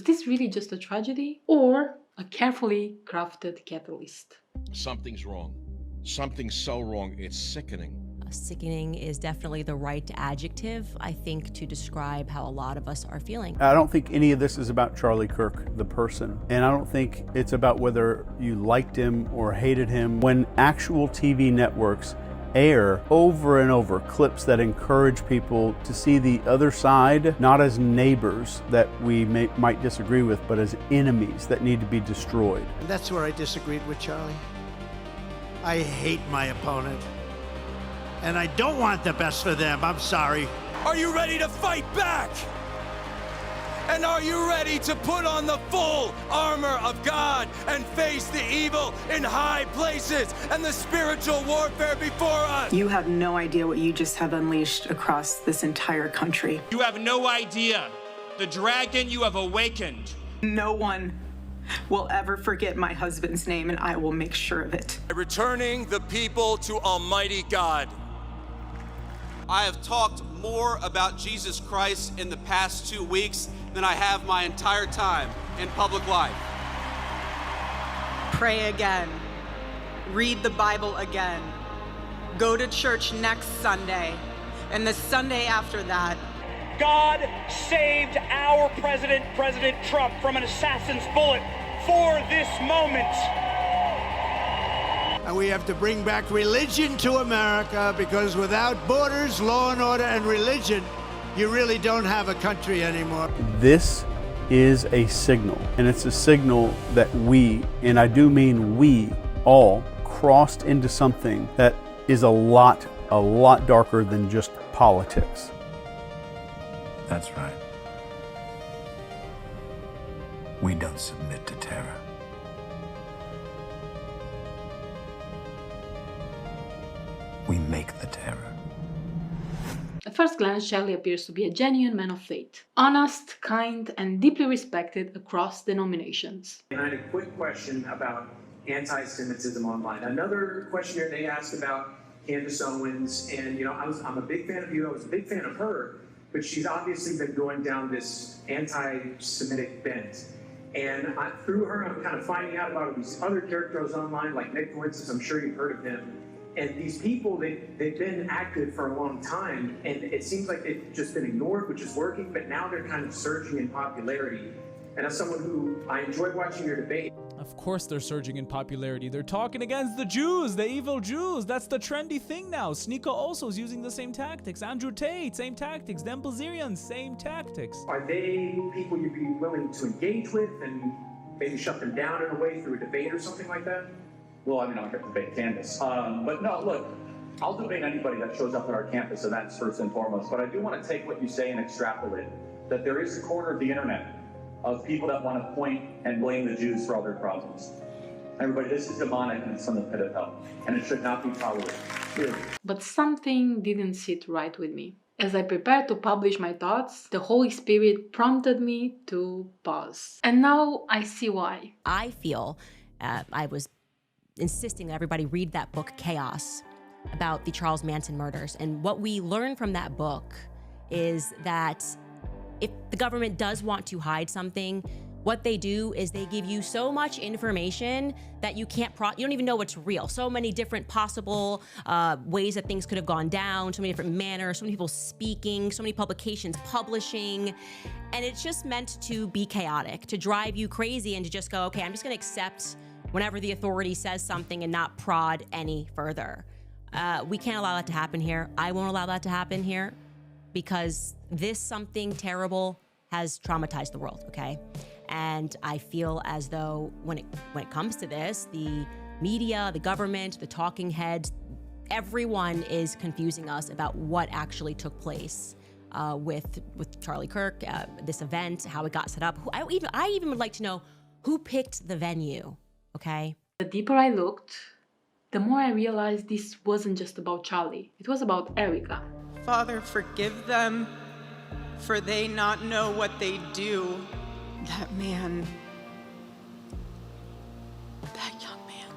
this really just a tragedy or a carefully crafted catalyst? Something's wrong. Something's so wrong, it's sickening. Sickening is definitely the right adjective, I think, to describe how a lot of us are feeling. I don't think any of this is about Charlie Kirk, the person. And I don't think it's about whether you liked him or hated him. When actual TV networks air over and over clips that encourage people to see the other side, not as neighbors that we might disagree with, but as enemies that need to be destroyed. And that's where I disagreed with Charlie. I hate my opponent. And I don't want the best for them, I'm sorry. Are you ready to fight back? And are you ready to put on the full armor of God and face the evil in high places and the spiritual warfare before us? You have no idea what you just have unleashed across this entire country. You have no idea the dragon you have awakened. No one will ever forget my husband's name, and I will make sure of it. Returning the people to Almighty God. I have talked more about Jesus Christ in the past 2 weeks than I have my entire time in public life. Pray again. Read the Bible again. Go to church next Sunday, and the Sunday after that. God saved our president, President Trump, from an assassin's bullet for this moment. And we have to bring back religion to America, because without borders, law and order, and religion, you really don't have a country anymore. This is a signal, and it's a signal that we, and I do mean we, all crossed into something that is a lot darker than just politics. That's right. We don't submit to terror. We make the terror. At first glance, Charlie appears to be a genuine man of faith, honest, kind, and deeply respected across denominations. And I had a quick question about anti-Semitism online. Another question here they asked about Candace Owens, and I'm a big fan of you, I was a big fan of her, but she's obviously been going down this anti-Semitic bent. And through her, I'm kind of finding out about these other characters online, like Nick, for instance. I'm sure you've heard of him. And these people, they've been active for a long time, and it seems like they've just been ignored, which is working, but now they're kind of surging in popularity. And as someone who, I enjoyed watching your debate. Of course they're surging in popularity. They're talking against the Jews, the evil Jews. That's the trendy thing now. Sneeko also is using the same tactics. Andrew Tate, same tactics. Dan Bilzerian, same tactics. Are they people you'd be willing to engage with and maybe shut them down in a way through a debate or something like that? Well, I mean, I'm not going to debate Candace. But no, look, I'll debate anybody that shows up at our campus, so that's first and foremost. But I do want to take what you say and extrapolate that there is a corner of the internet of people that want to point and blame the Jews for all their problems. Everybody, this is demonic and it's from the pit of hell, and it should not be tolerated. Period. But something didn't sit right with me. As I prepared to publish my thoughts, the Holy Spirit prompted me to pause. And now I see why. I feel I was insisting that everybody read that book, Chaos, about the Charles Manson murders. And what we learn from that book is that if the government does want to hide something, what they do is they give you so much information that you don't even know what's real. So many different possible ways that things could have gone down, so many different manners, so many people speaking, so many publications publishing. And it's just meant to be chaotic, to drive you crazy and to just go, okay, I'm just gonna accept whenever the authority says something and not prod any further. We can't allow that to happen here. I won't allow that to happen here, because this something terrible has traumatized the world, okay? And I feel as though when it comes to this, the media, the government, the talking heads, everyone is confusing us about what actually took place with Charlie Kirk, this event, how it got set up. I even would like to know who picked the venue, okay? The deeper I looked, the more I realized this wasn't just about Charlie. It was about Erica. Father, forgive them, for they not know what they do. That man, that young man,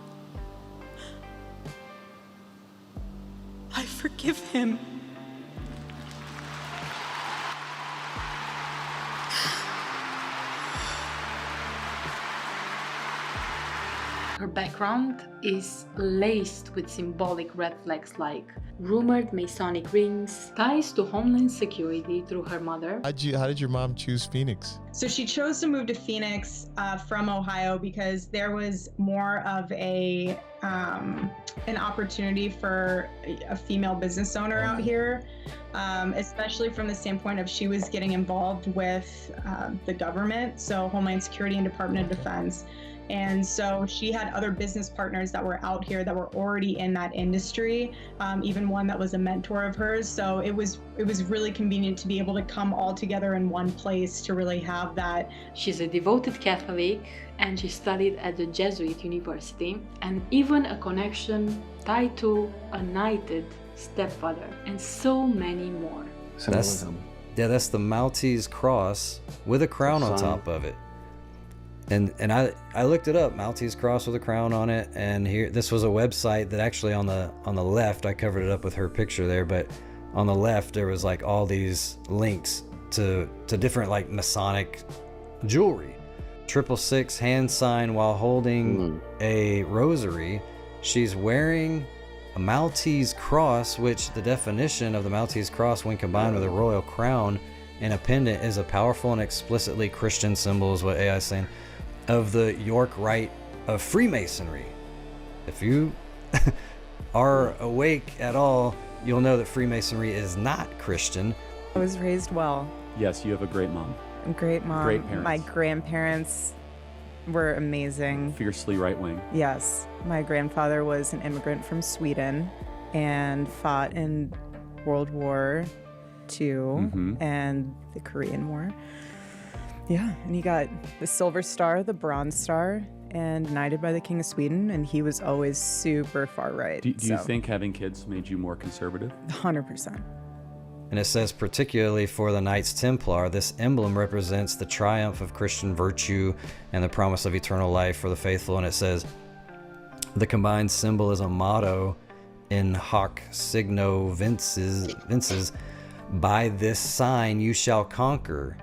I forgive him. Her background is laced with symbolic red flags like rumored Masonic rings, ties to Homeland Security through her mother. How did your mom choose Phoenix? So she chose to move to Phoenix from Ohio because there was more of an opportunity for a female business owner out here, especially from the standpoint of she was getting involved with the government, so Homeland Security and Department of Defense. And so she had other business partners that were out here that were already in that industry, even one that was a mentor of hers. So it was really convenient to be able to come all together in one place to really have that. She's a devoted Catholic and she studied at the Jesuit University, and even a connection tied to a knighted stepfather, and so many more. Symbolism. That's the Maltese cross with a crown on top of it. And I looked it up, Maltese cross with a crown on it, and here this was a website that actually on the left, I covered it up with her picture there, but on the left there was like all these links to different like Masonic jewelry. 666 hand sign while holding a rosary. She's wearing a Maltese cross, which the definition of the Maltese cross when combined with a royal crown and a pendant is a powerful and explicitly Christian symbol, is what AI is saying, of the York Rite of Freemasonry. If you are awake at all, you'll know that Freemasonry is not Christian. I was raised well. Yes, you have a great mom. Great mom. Great parents. My grandparents were amazing. Fiercely right wing. Yes. My grandfather was an immigrant from Sweden and fought in World War II and the Korean War. Yeah, and he got the Silver Star, the Bronze Star, and knighted by the King of Sweden, and he was always super far right. Do you think having kids made you more conservative? 100%. And it says, particularly for the Knights Templar, this emblem represents the triumph of Christian virtue and the promise of eternal life for the faithful. And it says, the combined symbol is a motto in hoc signo vinces, by this sign you shall conquer.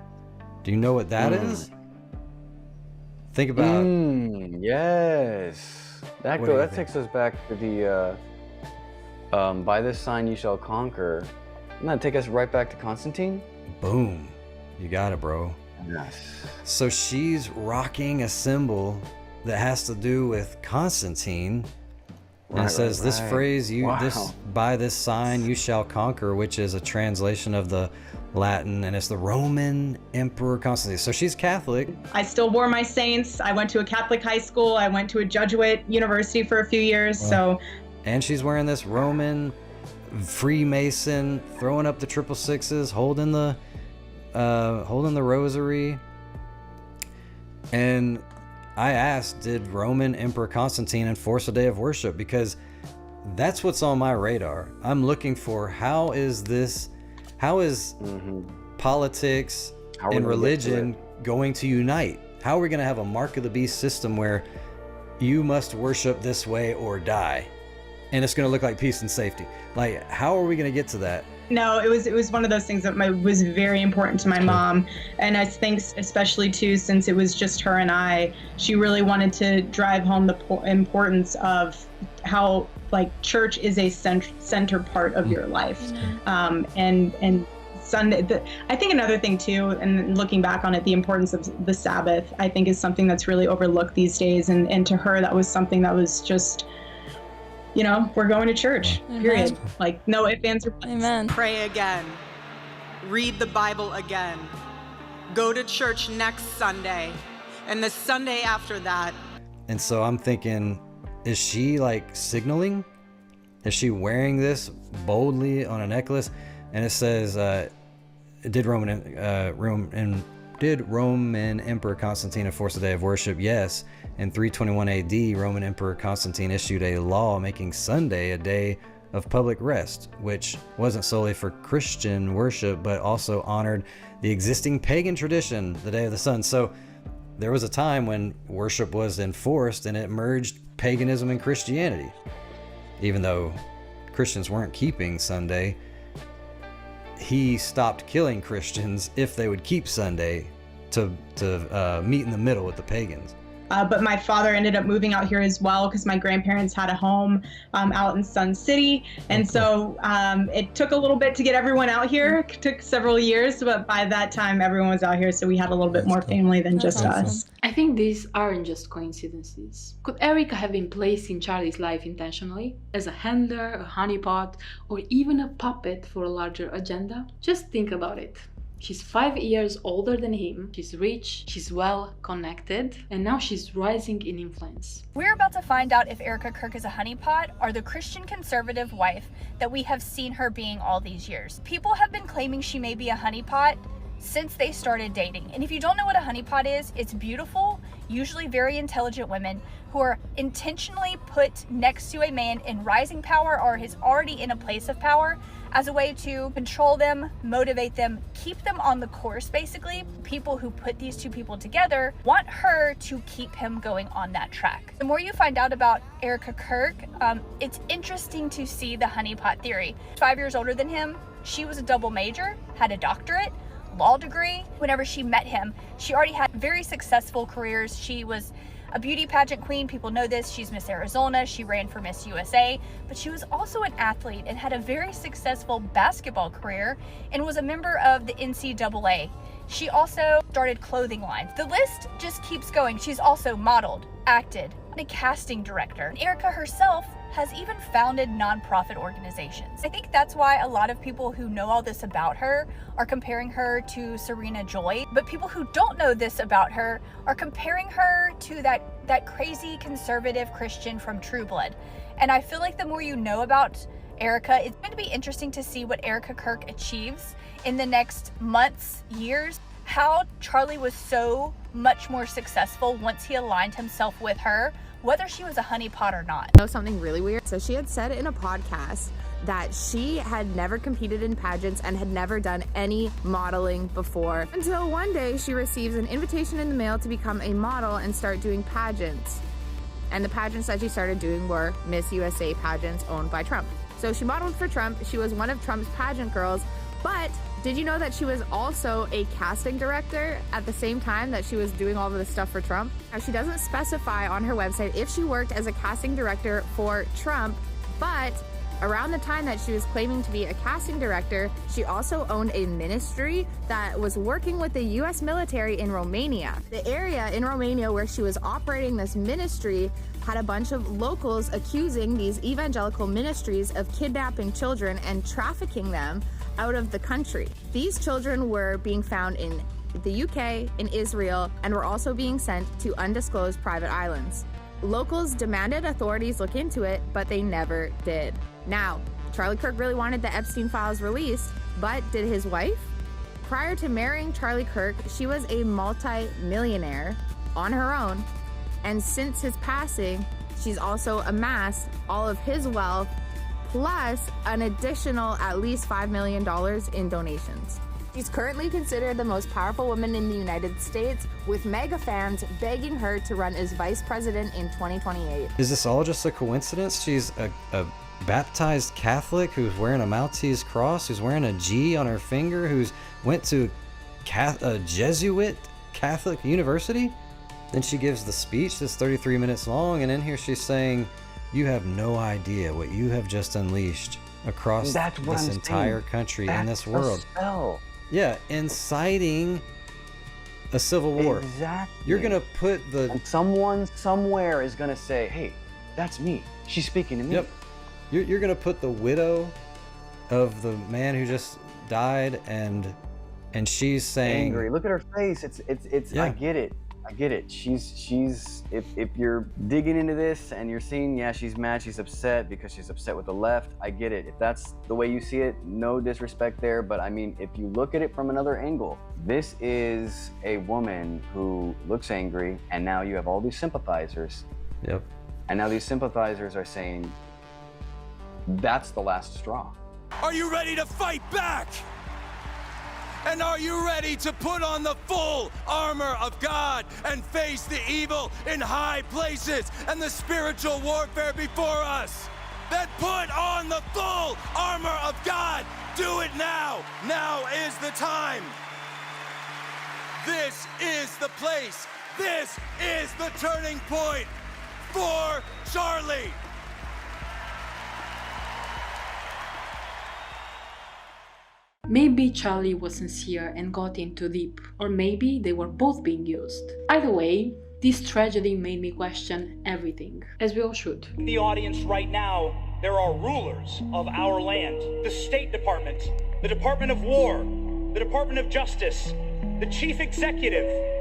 Do you know what that is? Think about. Yes. That takes us back to the by this sign you shall conquer. Doesn't that take us right back to Constantine? Boom. You got it, bro. Yes. So she's rocking a symbol that has to do with Constantine. And it says this phrase, by this sign you shall conquer, which is a translation of the Latin, and it's the Roman Emperor Constantine. So she's Catholic. I still wore my saints. I went to a Catholic high school. I went to a Jesuit university for a few years. And she's wearing this Roman Freemason, throwing up the 666s, holding the rosary. And I asked, did Roman Emperor Constantine enforce a day of worship? Because that's what's on my radar. I'm looking for how is politics and religion going to unite? How are we going to have a mark of the beast system where you must worship this way or die? And it's going to look like peace and safety. Like, how are we going to get to that? No, it was one of those things that was very important to my mom. And I think especially too, since it was just her and I, she really wanted to drive home the importance of how like church is a center part of your life. And Sunday, I think another thing too, and looking back on it, the importance of the Sabbath, I think is something that's really overlooked these days. And to her, that was something that was just, you know, we're going to church, period. Amen. Like, no ifs, ands, or buts. Amen. Pray again. Read the Bible again. Go to church next Sunday. And the Sunday after that. And so I'm thinking, is she like signaling? Is she wearing this boldly on a necklace? And it says, did Roman Emperor Constantine enforce a day of worship? Yes. In 321 AD, Roman Emperor Constantine issued a law making Sunday a day of public rest, which wasn't solely for Christian worship, but also honored the existing pagan tradition, the Day of the Sun. So there was a time when worship was enforced and it merged paganism and Christianity. Even though Christians weren't keeping Sunday, he stopped killing Christians if they would keep Sunday to meet in the middle with the pagans. But my father ended up moving out here as well because my grandparents had a home out in Sun City. And so it took a little bit to get everyone out here. It took several years, but by that time, everyone was out here. So we had a little bit more family than just us. I think these aren't just coincidences. Could Erica have been placed in Charlie's life intentionally? As a handler, a honeypot, or even a puppet for a larger agenda? Just think about it. She's 5 years older than him, she's rich, she's well connected, and now she's rising in influence. We're about to find out if Erica Kirk is a honeypot or the Christian conservative wife that we have seen her being all these years. People have been claiming she may be a honeypot since they started dating. And if you don't know what a honeypot is, it's beautiful, usually very intelligent women who are intentionally put next to a man in rising power or is already in a place of power as a way to control them, motivate them, keep them on the course, basically. People who put these two people together want her to keep him going on that track. The more you find out about Erica Kirk, it's interesting to see the honeypot theory. 5 years older than him, she was a double major, had a doctorate, law degree. Whenever she met him, she already had very successful careers. She was a beauty pageant queen, people know this. She's Miss Arizona, she ran for Miss USA, but she was also an athlete and had a very successful basketball career and was a member of the NCAA. She also started clothing lines. The list just keeps going. She's also modeled, acted, a casting director. And Erica herself has even founded nonprofit organizations. I think that's why a lot of people who know all this about her are comparing her to Serena Joy, but people who don't know this about her are comparing her to that crazy conservative Christian from True Blood. And I feel like the more you know about Erica, it's going to be interesting to see what Erica Kirk achieves in the next months, years, how Charlie was so much more successful once he aligned himself with her, whether she was a honeypot or not. Know something really weird? So she had said in a podcast that she had never competed in pageants and had never done any modeling before until one day she receives an invitation in the mail to become a model and start doing pageants. And the pageants that she started doing were Miss USA pageants owned by Trump. So she modeled for Trump. She was one of Trump's pageant girls, but did you know that she was also a casting director at the same time that she was doing all of this stuff for Trump? Now, she doesn't specify on her website if she worked as a casting director for Trump, but around the time that she was claiming to be a casting director, she also owned a ministry that was working with the US military in Romania. The area in Romania where she was operating this ministry had a bunch of locals accusing these evangelical ministries of kidnapping children and trafficking them out of the country. These children were being found in the UK, in Israel, and were also being sent to undisclosed private islands. Locals demanded authorities look into it, but they never did. Now, Charlie Kirk really wanted the Epstein files released, but did his wife? Prior to marrying Charlie Kirk, she was a multi-millionaire on her own, and since his passing, she's also amassed all of his wealth plus an additional at least $5 million in donations. She's currently considered the most powerful woman in the United States, with mega fans begging her to run as vice president in 2028. Is this all just a coincidence? She's a baptized Catholic who's wearing a Maltese cross, who's wearing a G on her finger, who's went to a Jesuit Catholic university? Then she gives the speech that's 33 minutes long, and in here she's saying, you have no idea what you have just unleashed across this entire country and this world. Yeah, inciting a civil war. Exactly. You're gonna put the... And someone somewhere is gonna say, hey, that's me. She's speaking to me. Yep. You're gonna put the widow of the man who just died and she's saying... Angry. Look at her face. It's yeah. I get it. She's if you're digging into this and you're seeing, yeah, she's mad, she's upset because she's upset with the left. I get it. If that's the way you see it, no disrespect there. But I mean, if you look at it from another angle, this is a woman who looks angry, and now you have all these sympathizers. Yep. And now these sympathizers are saying, that's the last straw. Are you ready to fight back? And are you ready to put on the full armor of God and face the evil in high places and the spiritual warfare before us? Then put on the full armor of God. Do it now. Now is the time. This is the place. This is the turning point for Charlie. Maybe Charlie was sincere and got in too deep, or maybe they were both being used. Either way, this tragedy made me question everything, as we all should. In the audience right now, there are rulers of our land, the State Department, the Department of War, the Department of Justice, the Chief Executive.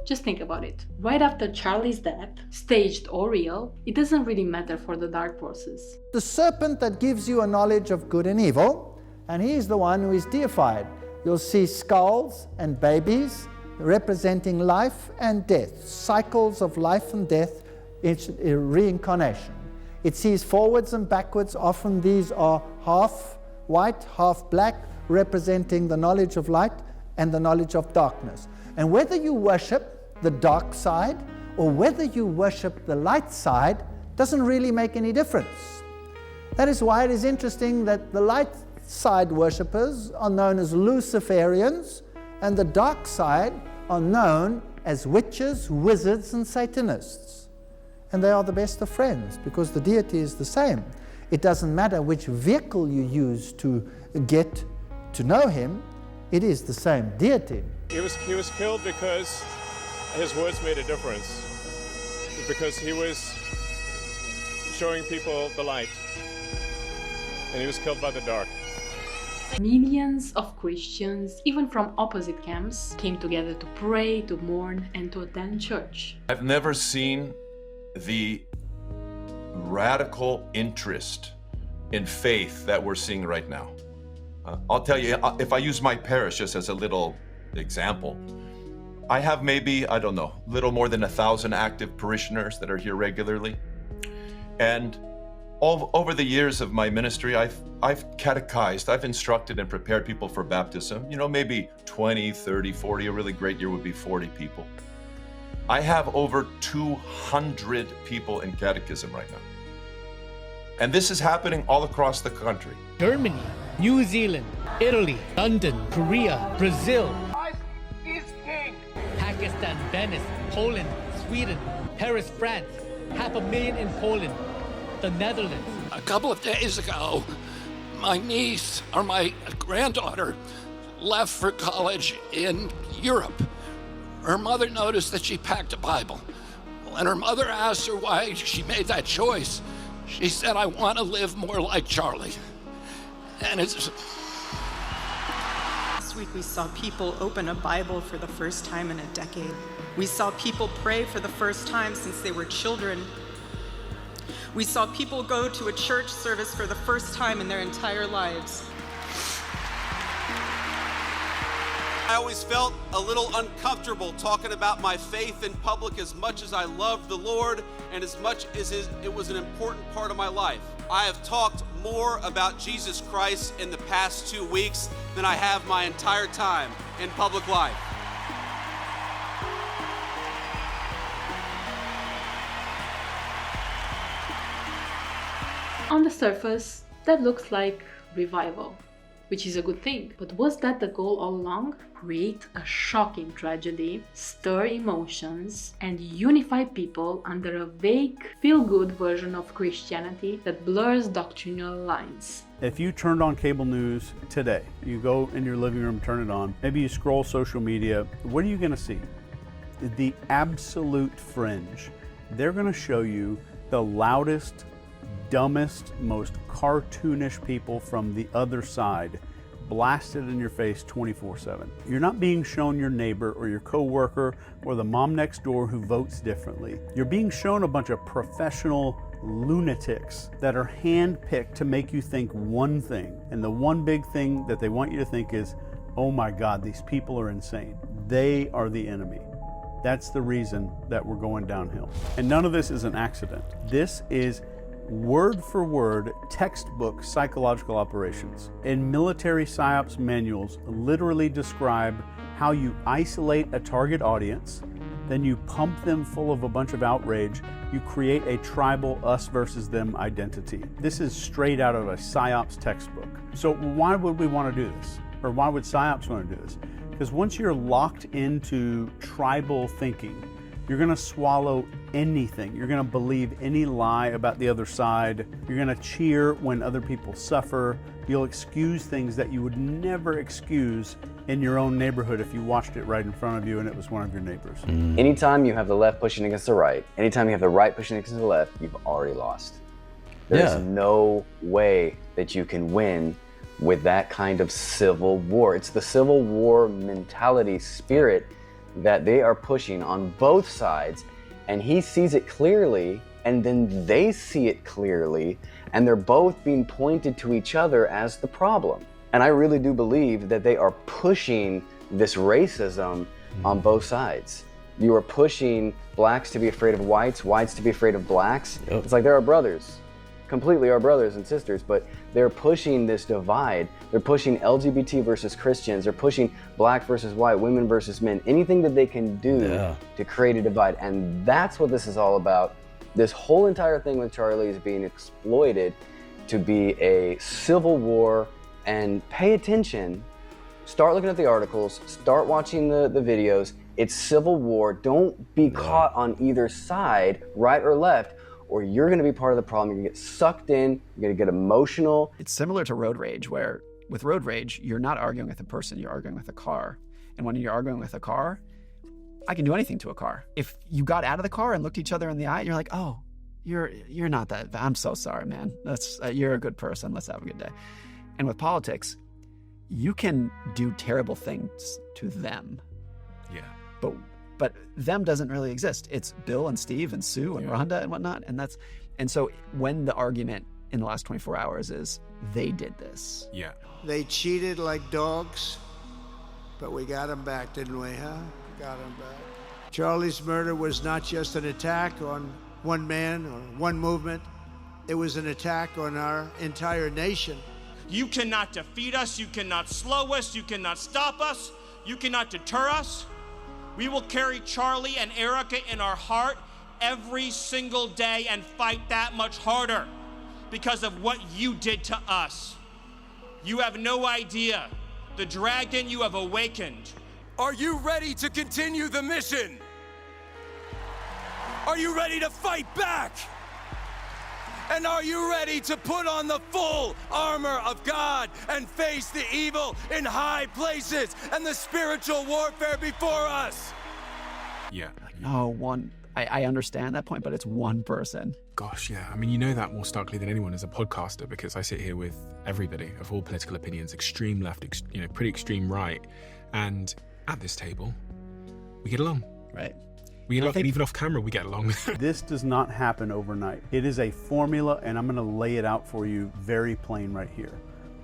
Just think about it. Right after Charlie's death, staged or real, it doesn't really matter for the dark forces. The serpent that gives you a knowledge of good and evil, and he is the one who is deified. You'll see skulls and babies representing life and death, cycles of life and death, it's a reincarnation. It sees forwards and backwards. Often these are half white, half black, representing the knowledge of light and the knowledge of darkness. And whether you worship the dark side or whether you worship the light side doesn't really make any difference. That is why it is interesting that the light side worshippers are known as Luciferians, and the dark side are known as witches, wizards, and Satanists. And they are the best of friends because the deity is the same. It doesn't matter which vehicle you use to get to know him, it is the same deity. He was killed because his words made a difference, because he was showing people the light, and he was killed by the dark. Millions of Christians, even from opposite camps, came together to pray, to mourn, and to attend church. I've never seen the radical interest in faith that we're seeing right now. I'll tell you, if I use my parish just as a little example, I have maybe, I don't know, little more than 1,000 active parishioners that are here regularly. And over the years of my ministry, I've catechized, I've instructed and prepared people for baptism. You know, maybe 20, 30, 40, a really great year would be 40 people. I have over 200 people in catechism right now. And this is happening all across the country. Germany, New Zealand, Italy, London, Korea, Brazil, Pakistan, Venice, Poland, Sweden, Paris, France, 500,000 in Poland, the Netherlands. A couple of days ago, my niece, or my granddaughter, left for college in Europe. Her mother noticed that she packed a Bible. When her mother asked her why she made that choice, she said, "I want to live more like Charlie." And it's... Last week we saw people open a Bible for the first time in a decade. We saw people pray for the first time since they were children. We saw people go to a church service for the first time in their entire lives. I always felt a little uncomfortable talking about my faith in public as much as I loved the Lord and as much as it was an important part of my life. I have talked more about Jesus Christ in the past 2 weeks than I have my entire time in public life. On the surface, that looks like revival, which is a good thing. But was that the goal all along? Create a shocking tragedy, stir emotions, and unify people under a vague, feel-good version of Christianity that blurs doctrinal lines. If you turned on cable news today, you go in your living room, turn it on, maybe you scroll social media, what are you going to see? The absolute fringe. They're going to show you the loudest, dumbest, most cartoonish people from the other side blasted in your face 24/7. You're not being shown your neighbor or your coworker or the mom next door who votes differently. You're being shown a bunch of professional lunatics that are handpicked to make you think one thing. And the one big thing that they want you to think is, oh my God, these people are insane. They are the enemy. That's the reason that we're going downhill. And none of this is an accident. This is word for word textbook psychological operations. And military psyops manuals literally describe how you isolate a target audience, then you pump them full of a bunch of outrage, you create a tribal us versus them identity. This is straight out of a psyops textbook. So why would we want to do this? Or why would psyops want to do this? Because once you're locked into tribal thinking, You're going to swallow anything. You're going to believe any lie about the other side. You're going to cheer when other people suffer. You'll excuse things that you would never excuse in your own neighborhood if you watched it right in front of you and it was one of your neighbors. Anytime you have the left pushing against the right, anytime you have the right pushing against the left, you've already lost. There's no way that you can win with that kind of civil war. It's the civil war mentality spirit that they are pushing on both sides, and he sees it clearly, and then they see it clearly, and they're both being pointed to each other as the problem. And I really do believe that they are pushing this racism on both sides. You are pushing blacks to be afraid of whites, whites to be afraid of blacks. It's like they're our brothers, completely our brothers and sisters, but they're pushing this divide. They're pushing LGBT versus Christians. They're pushing black versus white, women versus men, anything that they can do to create a divide. And that's what this is all about. This whole entire thing with Charlie is being exploited to be a civil war. And pay attention, start looking at the articles, start watching the videos. It's civil war. Don't be caught on either side, right or left, or you're gonna be part of the problem. You're gonna get sucked in, you're gonna get emotional. It's similar to road rage, where with road rage, you're not arguing with a person, you're arguing with a car. And when you're arguing with a car, I can do anything to a car. If you got out of the car and looked each other in the eye, you're like, oh, you're not that bad. I'm so sorry, man. You're a good person. Let's have a good day. And with politics, you can do terrible things to them. Yeah. But them doesn't really exist. It's Bill and Steve and Sue and Rhonda and whatnot. And so when the argument in the last 24 hours is they did this. Yeah. They cheated like dogs, but we got them back, didn't we, huh? Got them back. Charlie's murder was not just an attack on one man or one movement. It was an attack on our entire nation. You cannot defeat us, you cannot slow us, you cannot stop us, you cannot deter us. We will carry Charlie and Erica in our heart every single day and fight that much harder because of what you did to us. You have no idea the dragon you have awakened. Are you ready to continue the mission? Are you ready to fight back? And are you ready to put on the full armor of God and face the evil in high places and the spiritual warfare before us? Yeah. No, I understand that point, but it's one person. Gosh, yeah. I mean, you know that more starkly than anyone as a podcaster, because I sit here with everybody of all political opinions, extreme left, pretty extreme right. And at this table, we get along. Right. We get along, and even off camera, we get along. This does not happen overnight. It is a formula, and I'm going to lay it out for you very plain right here.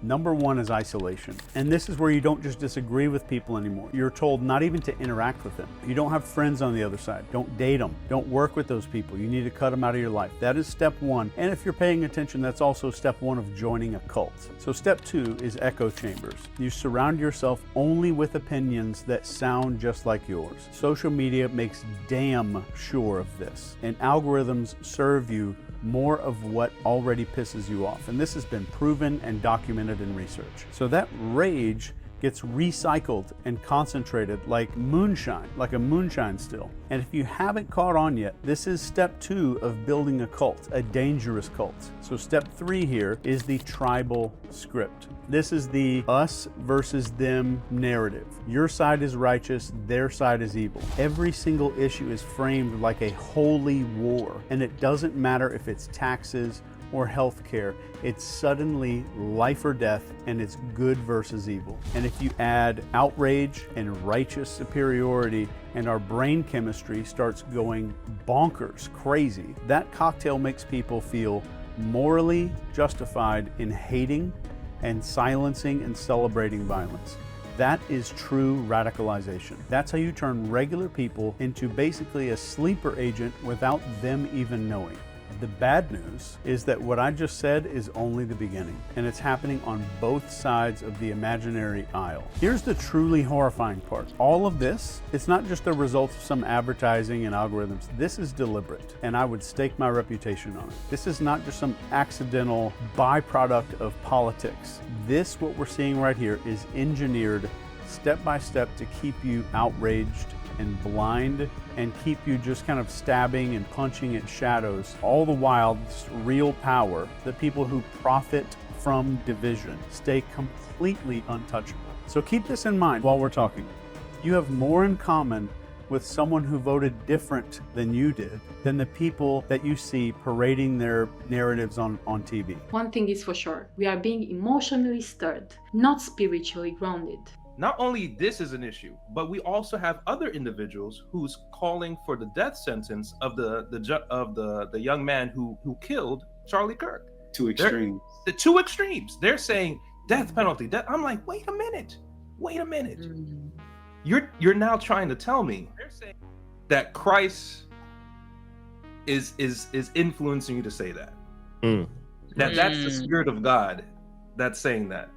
Number one is isolation. And this is where you don't just disagree with people anymore. You're told not even to interact with them. You don't have friends on the other side. Don't date them. Don't work with those people. You need to cut them out of your life. That is step one. And if you're paying attention, that's also step one of joining a cult. So step two is echo chambers. You surround yourself only with opinions that sound just like yours. Social media makes damn sure of this. And algorithms serve you more of what already pisses you off. And this has been proven and documented in research. So that rage gets recycled and concentrated like moonshine, like a moonshine still. And if you haven't caught on yet, this is step two of building a cult, a dangerous cult. So step three here is the tribal script. This is the us versus them narrative. Your side is righteous, their side is evil. Every single issue is framed like a holy war, and it doesn't matter if it's taxes or healthcare. It's suddenly life or death, and it's good versus evil. And if you add outrage and righteous superiority, and our brain chemistry starts going bonkers, crazy, that cocktail makes people feel morally justified in hating and silencing and celebrating violence. That is true radicalization. That's how you turn regular people into basically a sleeper agent without them even knowing. The bad news is that what I just said is only the beginning, and it's happening on both sides of the imaginary aisle. Here's the truly horrifying part. All of this, it's not just a result of some advertising and algorithms. This is deliberate, and I would stake my reputation on it. This is not just some accidental byproduct of politics. This, what we're seeing right here, is engineered step by step to keep you outraged and blind and keep you just kind of stabbing and punching at shadows. All the while, this real power, the people who profit from division, stay completely untouchable. So keep this in mind while we're talking. You have more in common with someone who voted different than you did than the people that you see parading their narratives on TV. One thing is for sure, we are being emotionally stirred, not spiritually grounded. Not only this is an issue, but we also have other individuals who's calling for the death sentence of the young man who killed Charlie Kirk. Two extremes. The two extremes. They're saying death penalty. Death. I'm like, wait a minute. You're now trying to tell me that Christ is influencing you to say that. That's the Spirit of God that's saying that.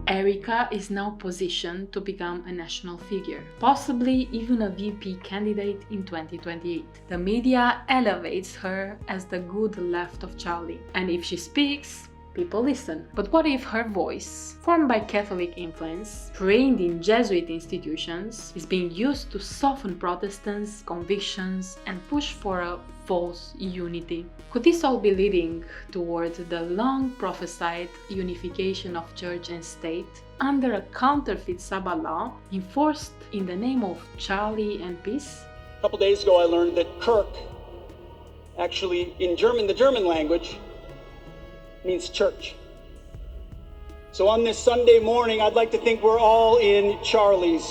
Erica is now positioned to become a national figure, possibly even a VP candidate in 2028. The media elevates her as the good left of Charlie, and if she speaks, people listen. But what if her voice, formed by Catholic influence, trained in Jesuit institutions, is being used to soften Protestants' convictions and push for a false unity? Could this all be leading toward the long prophesied unification of church and state under a counterfeit Sabbath law enforced in the name of Charlie and peace? A couple days ago I learned that Kirk, actually in German, the German language, means church. So on this Sunday morning, I'd like to think we're all in Charlie's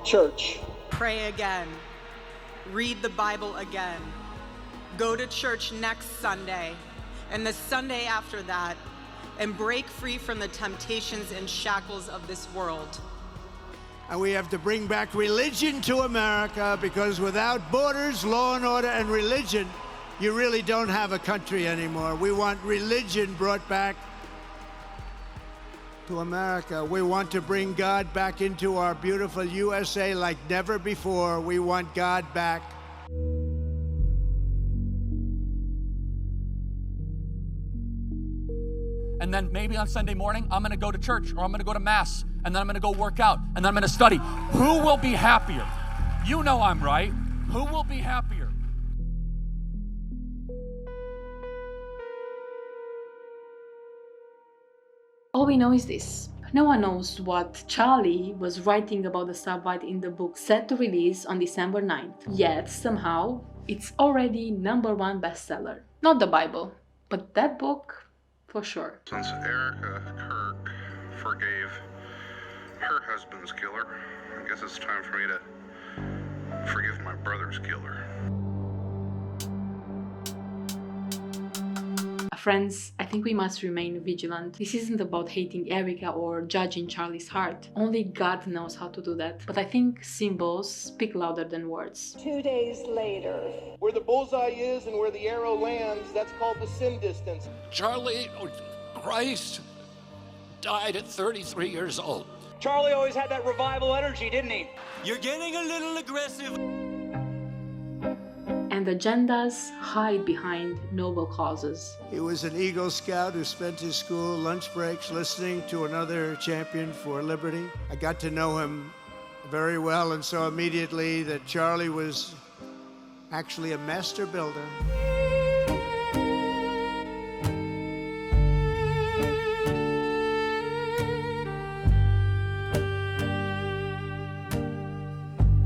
church. Pray again. Read the Bible again. Go to church next Sunday and the Sunday after that, and break free from the temptations and shackles of this world. And we have to bring back religion to America, because without borders, law and order, and religion, you really don't have a country anymore. We want religion brought back to America. We want to bring God back into our beautiful USA like never before. We want God back. And then maybe on Sunday morning, I'm gonna go to church, or I'm gonna go to mass, and then I'm gonna go work out, and then I'm gonna study. Who will be happier? You know I'm right. Who will be happier? All we know is this. No one knows what Charlie was writing about the Sabbath in the book set to release on December 9th. Yet, somehow, it's already #1 bestseller. Not the Bible, but that book for sure. Since Erica Kirk forgave her husband's killer, I guess it's time for me to forgive my brother's killer. Friends, I think we must remain vigilant. This isn't about hating Erica or judging Charlie's heart. Only God knows how to do that. But I think symbols speak louder than words. 2 days later. Where the bullseye is and where the arrow lands, that's called the sin distance. Charlie, Christ, died at 33 years old. Charlie always had that revival energy, didn't he? You're getting a little aggressive. And agendas hide behind noble causes. He was an Eagle Scout who spent his school lunch breaks listening to another champion for liberty. I got to know him very well and saw immediately that Charlie was actually a master builder.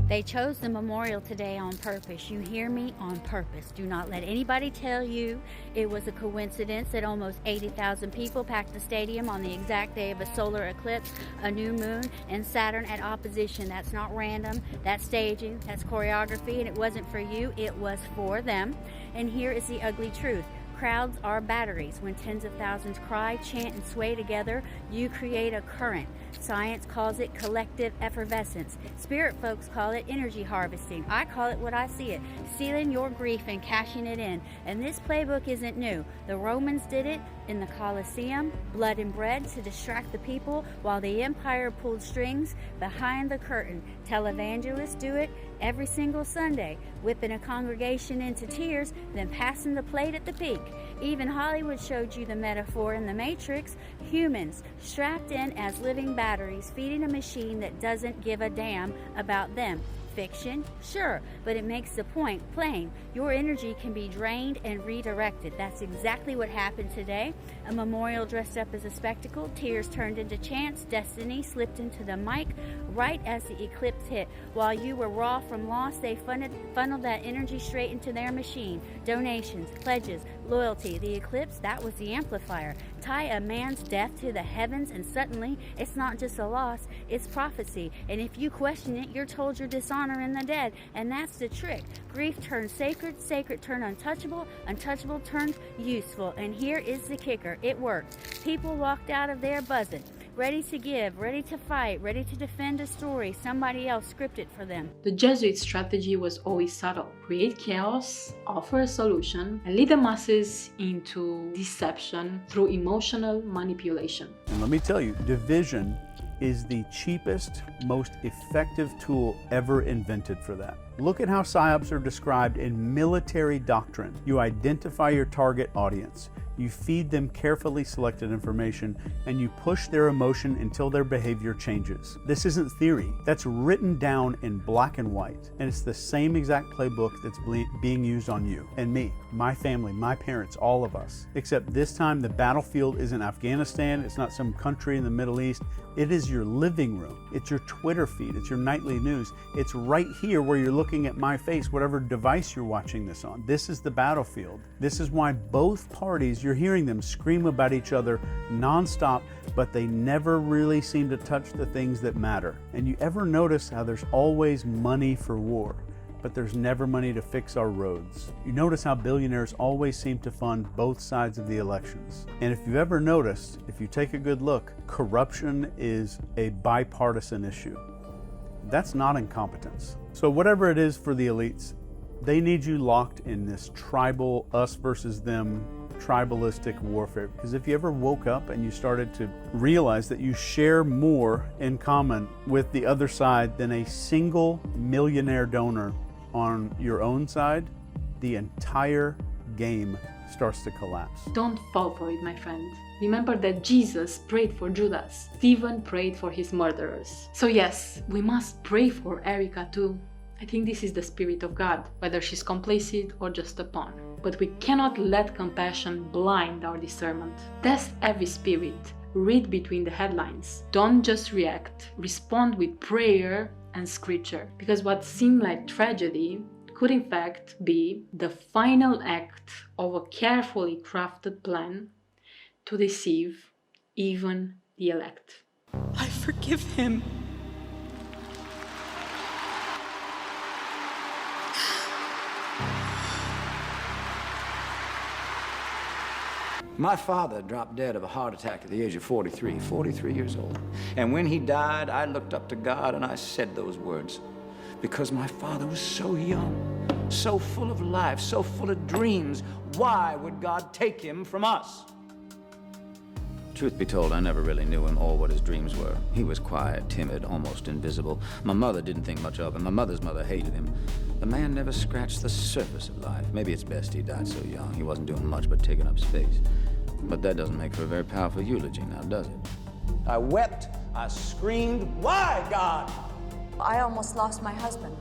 They chose the memorial today on purpose. You hear me? On purpose. Do not let anybody tell you it was a coincidence that almost 80,000 people packed the stadium on the exact day of a solar eclipse, a new moon, and Saturn at opposition. That's not random. That's staging. That's choreography. And it wasn't for you. It was for them. And here is the ugly truth. Crowds are batteries. When tens of thousands cry, chant, and sway together, you create a current. Science calls it collective effervescence. Spirit folks call it energy harvesting. I call it what I see it, sealing your grief and cashing it in. And this playbook isn't new. The Romans did it in the Colosseum, blood and bread to distract the people while the empire pulled strings behind the curtain. Televangelists do it every single Sunday, whipping a congregation into tears, then passing the plate at the peak. Even Hollywood showed you the metaphor in The Matrix. Humans strapped in as living batteries, feeding a machine that doesn't give a damn about them. Fiction? Sure, but it makes the point plain. Your energy can be drained and redirected. That's exactly what happened today. A memorial dressed up as a spectacle, tears turned into chants, destiny slipped into the mic right as the eclipse hit. While you were raw from loss, they funneled that energy straight into their machine. Donations, pledges, loyalty. The eclipse, that was the amplifier. Tie a man's death to the heavens and suddenly it's not just a loss, it's prophecy. And if you question it, you're told you're dishonoring the dead. And that's the trick. Grief turns sacred, sacred turns untouchable, untouchable turns useful. And here is the kicker. It worked. People walked out of there buzzing, ready to give, ready to fight, ready to defend a story somebody else scripted for them. The Jesuit strategy was always subtle. Create chaos, offer a solution, and lead the masses into deception through emotional manipulation. And let me tell you, division is the cheapest, most effective tool ever invented for that. Look at how psyops are described in military doctrine. You identify your target audience. You feed them carefully selected information, and you push their emotion until their behavior changes. This isn't theory. That's written down in black and white. And it's the same exact playbook that's being used on you and me, my family, my parents, all of us. Except this time the battlefield isn't Afghanistan, it's not some country in the Middle East. It is your living room. It's your Twitter feed. It's your nightly news. It's right here where you're looking at my face, whatever device you're watching this on. This is the battlefield. This is why both parties, you're hearing them scream about each other nonstop, but they never really seem to touch the things that matter. And you ever notice how there's always money for war, but there's never money to fix our roads? You notice how billionaires always seem to fund both sides of the elections. And if you've ever noticed, if you take a good look, corruption is a bipartisan issue. That's not incompetence. So whatever it is for the elites, they need you locked in this tribal, us versus them, tribalistic warfare. Because if you ever woke up and you started to realize that you share more in common with the other side than a single millionaire donor on your own side, the entire game starts to collapse. Don't fall for it, my friend. Remember that Jesus prayed for Judas. Stephen prayed for his murderers. So yes, we must pray for Erica too. I think this is the Spirit of God, whether she's complicit or just a pawn. But we cannot let compassion blind our discernment. Test every spirit. Read between the headlines. Don't just react. Respond with prayer and scripture. Because what seemed like tragedy could in fact be the final act of a carefully crafted plan to deceive even the elect. I forgive him. My father dropped dead of a heart attack at the age of 43 years old. And when he died, I looked up to God and I said those words. Because my father was so young, so full of life, so full of dreams, why would God take him from us? Truth be told, I never really knew him or what his dreams were. He was quiet, timid, almost invisible. My mother didn't think much of him. My mother's mother hated him. The man never scratched the surface of life. Maybe it's best he died so young. He wasn't doing much but taking up space. But that doesn't make for a very powerful eulogy now, does it? I wept, I screamed, why, God? I almost lost my husband.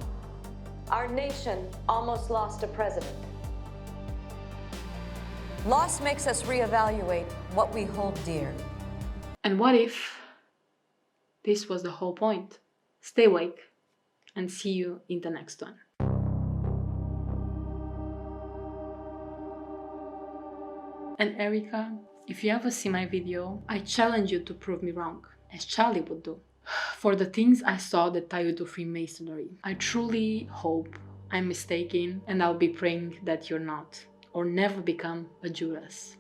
Our nation almost lost a president. Loss makes us reevaluate what we hold dear. And what if this was the whole point? Stay awake and see you in the next one. And Erica, if you ever see my video, I challenge you to prove me wrong, as Charlie would do. For the things I saw that tie you to Freemasonry, I truly hope I'm mistaken, and I'll be praying that you're not, or never become a Judas.